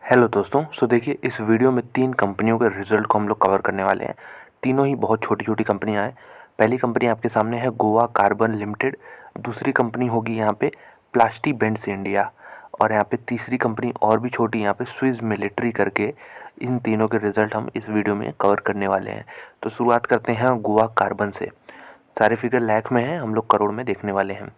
Hello दोस्तों। देखिए, इस वीडियो में 3 कंपनियों के रिजल्ट को हम लोग कवर करने वाले हैं। तीनों ही बहुत छोटी-छोटी कंपनियां हैं। पहली कंपनी आपके सामने है गोवा कार्बन लिमिटेड, दूसरी कंपनी होगी यहाँ पे प्लास्टीबेंड्स इंडिया और यहाँ पे तीसरी कंपनी और भी छोटी यहाँ पे स्विस मिलिट्री करके। इन तीनों के रिजल्ट हम इस वीडियो में कवर करने वाले हैं। तो शुरुआत करते हैं गोवा कार्बन से। सारे फिगर लाख में हैं, हम लोग करोड़ में देखने वाले हैं।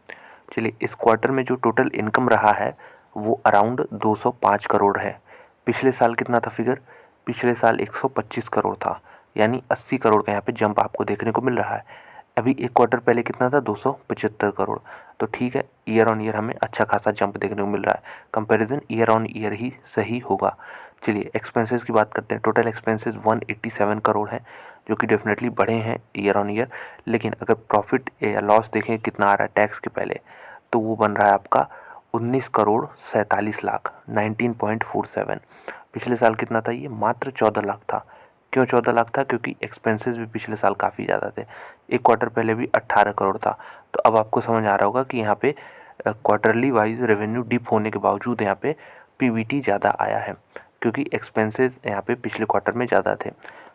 चलिए, इस क्वार्टर में जो टोटल इनकम रहा है वो अराउंड 205 करोड़ है। पिछले साल कितना था फिगर? पिछले साल 125 करोड़ था, यानी 80 करोड़ का यहाँ पे जंप आपको देखने को मिल रहा है। अभी एक क्वार्टर पहले कितना था? 275 करोड़। तो ठीक है, ईयर ऑन ईयर हमें अच्छा खासा जंप देखने को मिल रहा है। कंपैरिजन ईयर ऑन ईयर ही सही होगा। चलिए, एक्सपेंसेस की बात करते हैं। टोटल एक्सपेंसेस 187 करोड़ हैं, जो कि डेफिनेटली बढ़े हैं ईयर ऑन ईयर। लेकिन अगर प्रॉफिट या लॉस देखें कितना आ रहा है टैक्स के पहले, तो वो बन रहा है आपका 19 करोड़ 47 लाख 19.47। पिछले साल कितना था? ये मात्र 14 लाख था। क्यों 14 लाख था? क्योंकि एक्सपेंसेस भी पिछले साल काफ़ी ज़्यादा थे। एक क्वार्टर पहले भी 18 करोड़ था। तो अब आपको समझ आ रहा होगा कि यहाँ पे क्वार्टरली वाइज रेवेन्यू डिप होने के बावजूद यहाँ पे पीबीटी ज़्यादा आया है, क्योंकि एक्सपेंसेस यहाँ पे पिछले क्वार्टर में ज़्यादा थे।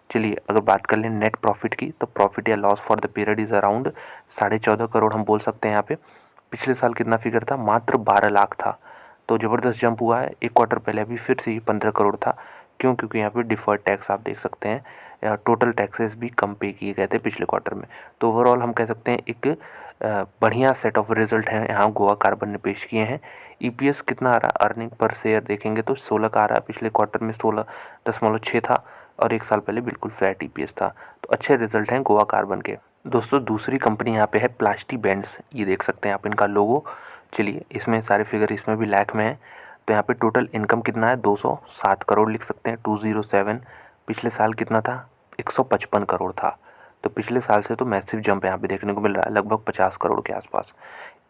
चलिए, अगर बात कर लें नेट प्रॉफिट की, तो प्रॉफिट या loss for the period is around 14.5 crore हम बोल सकते हैं यहाँ पे। पिछले साल कितना फिगर था? मात्र 12 लाख था। तो ज़बरदस्त जंप हुआ है। एक क्वार्टर पहले अभी फिर से ही 15 करोड़ था। क्यों? क्योंकि यहाँ पे डिफर्ड टैक्स आप देख सकते हैं, टोटल टैक्सेस भी कम पे किए गए थे पिछले क्वार्टर में। तो ओवरऑल हम कह सकते हैं एक बढ़िया सेट ऑफ रिजल्ट हैं यहाँ गोवा कार्बन ने पेश किए हैं। ईपीएस कितना आ रहा है? अर्निंग पर शेयर देखेंगे तो 16 का आ रहा है। पिछले क्वार्टर में 16.6 था और एक साल पहले बिल्कुल फ्लैट ईपीएस था। तो अच्छे रिजल्ट हैं गोवा कार्बन के। दोस्तों, दूसरी कंपनी यहाँ पे है प्लास्टीबेंड्स। ये देख सकते हैं आप इनका लोगो। चलिए, इसमें सारे फिगर इसमें भी लाख में है। तो यहाँ पे टोटल इनकम कितना है? 207 करोड़ लिख सकते हैं, 207। पिछले साल कितना था? 155 करोड़ था। तो पिछले साल से तो मैसिव जंप यहाँ पे देखने को मिल रहा है, लगभग 50 करोड़ के आसपास।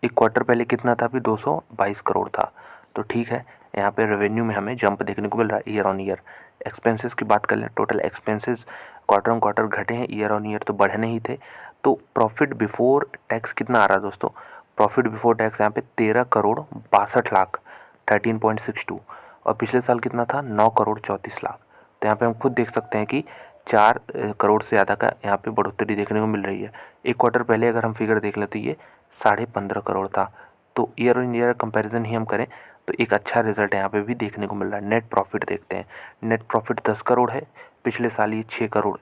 एक क्वार्टर पहले कितना था? अभी 222 करोड़ था। तो ठीक है, यहाँ पे रेवेन्यू में हमें जंप देखने को मिल रहा है ईयर ऑन ईयर। एक्सपेंसेस की बात कर लें, total expenses quarter on quarter घटे हैं, ईयर ऑन ईयर तो बढ़े नहीं थे। तो प्रॉफिट बिफोर टैक्स कितना आ रहा है दोस्तों? प्रॉफिट बिफोर टैक्स यहाँ पे 13 करोड़ 62 लाख 13.62। और पिछले साल कितना था? 9 करोड़ 34 लाख। तो यहाँ पे हम खुद देख सकते हैं कि 4 करोड़ से ज़्यादा का यहाँ पे बढ़ोतरी देखने को मिल रही है। एक क्वार्टर पहले अगर हम फिगर देख लें तो ये 15.5 करोड़ था। तो ईयर ऑन ईयर कंपैरिजन ही हम करें तो एक अच्छा रिजल्ट यहाँ पे भी देखने को मिल रहा है। नेट प्रॉफिट देखते हैं। नेट प्रॉफिट 10 करोड़ है। पिछले साल ये 6 करोड़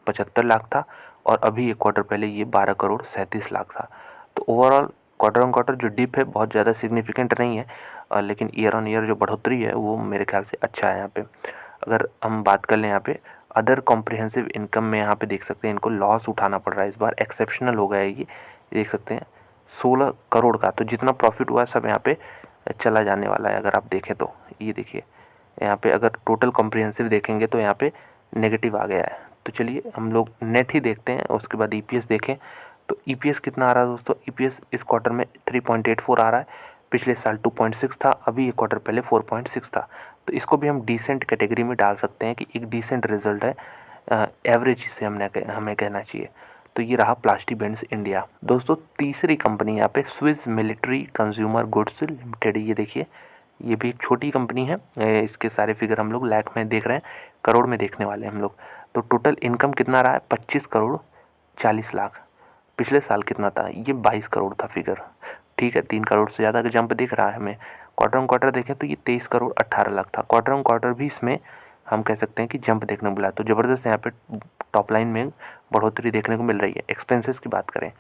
75 लाख था और अभी एक क्वार्टर पहले ये 12 करोड़ 37 लाख था। तो ओवरऑल क्वार्टर ऑन क्वार्टर जो डिप है बहुत ज़्यादा सिग्निफिकेंट नहीं है, लेकिन ईयर ऑन ईयर जो बढ़ोतरी है वो मेरे ख्याल से अच्छा है यहाँ पे। अगर हम बात कर लें यहाँ पे अदर कॉम्प्रिहेंसिव इनकम में, यहाँ पे देख सकते हैं इनको लॉस उठाना पड़ रहा है। इस बार एक्सेप्शनल हो गया है ये देख सकते हैं 16 करोड़ का। तो जितना प्रॉफिट हुआ है सब यहाँ पे चला जाने वाला है। अगर आप देखें तो ये देखिए, यहाँ पे अगर टोटल कॉम्प्रिहेंसिव देखेंगे तो यहाँ पे नेगेटिव आ गया है। तो चलिए हम लोग नेट ही देखते हैं, उसके बाद ईपीएस देखें। तो ईपीएस कितना आ रहा है दोस्तों? ईपीएस इस क्वार्टर में 3.84 आ रहा है। पिछले साल 2.6 था, अभी एक क्वार्टर पहले 4.6 था। तो इसको भी हम डिसेंट कैटेगरी में डाल सकते हैं कि एक डिसेंट रिजल्ट है, एवरेज से हमें कहना चाहिए। तो ये रहा प्लास्टीबेंड्स इंडिया। दोस्तों, तीसरी कंपनी यहाँ पे Swiss military consumer goods limited. ये देखिए, ये भी एक छोटी कंपनी है। इसके सारे फिगर हम लोग लाख में देख रहे हैं, करोड़ में देखने वाले हैं हम लोग। तो टोटल इनकम कितना रहा है? 25 करोड़ 40 लाख। पिछले साल कितना था? ये 22 करोड़ था फिगर। ठीक है, 3 करोड़ से ज़्यादा का जंप दिख रहा है हमें। क्वार्टर ऑन क्वार्टर देखें तो ये 23 करोड़ 18 लाख था। क्वार्टर ऑन क्वार्टर भी इसमें हम कह सकते हैं कि जंप देखने को मिला। तो ज़बरदस्त यहाँ पे टॉप लाइन में बढ़ोतरी देखने को मिल रही है। एक्सपेंसेस की बात करें,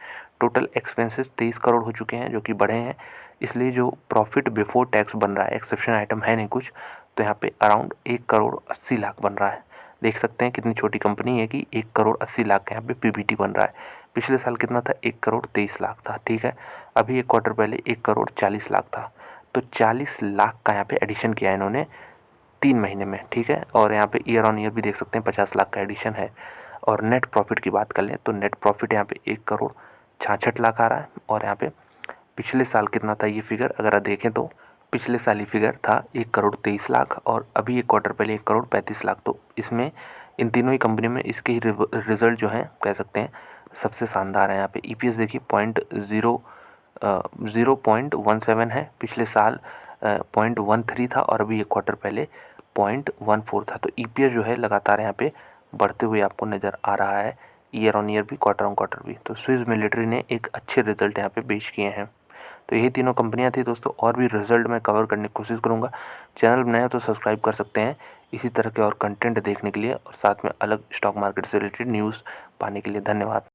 टोटल एक्सपेंसेस 23 करोड़ हो चुके हैं, जो कि बढ़े हैं। इसलिए जो प्रॉफिट बिफोर टैक्स बन रहा है, एक्सेप्शन आइटम है नहीं कुछ, तो यहाँ पे अराउंड 1 करोड़ 80 लाख बन रहा है। देख सकते हैं कितनी छोटी कंपनी है कि 1 करोड़ 80 लाख का यहाँ पे पीबीटी बन रहा है। पिछले साल कितना था? 1 करोड़ 23 लाख था। ठीक है, अभी एक क्वार्टर पहले 1 करोड़ 40 लाख था। तो 40 लाख का यहाँ पे एडिशन किया है इन्होंने 3 महीने में। ठीक है, और यहाँ पे ईयर ऑन ईयर भी देख सकते हैं 50 लाख का एडिशन है। और नेट प्रॉफिट की बात कर लें तो नेट प्रॉफिट यहाँ पे 1 करोड़ 66 लाख आ रहा है। और यहाँ पे पिछले साल कितना था ये फिगर अगर आप देखें तो पिछले साल ही फिगर था 1 करोड़ 23 लाख और अभी एक क्वार्टर पहले 1 करोड़ 35 लाख। तो इसमें इन तीनों ही कंपनियों में इसके ही रिजल्ट जो हैं कह सकते हैं सबसे शानदार है। यहाँ पे ईपीएस देखिए 0.17 है, पिछले साल 0.13 था और अभी एक क्वार्टर पहले 0.14 था। तो EPS जो है लगातार यहाँ पे बढ़ते हुए आपको नज़र आ रहा है, ईयर ऑन ईयर भी, क्वार्टर ऑन क्वार्टर भी। तो स्विस मिलिट्री ने एक अच्छे रिजल्ट यहाँ पे पेश किए हैं। तो यही तीनों कंपनियां थी दोस्तों, और भी रिजल्ट मैं कवर करने की कोशिश करूँगा। चैनल नया है तो सब्सक्राइब कर सकते हैं इसी तरह के और कंटेंट देखने के लिए, और साथ में अलग स्टॉक मार्केट से रिलेटेड न्यूज़ पाने के लिए। धन्यवाद।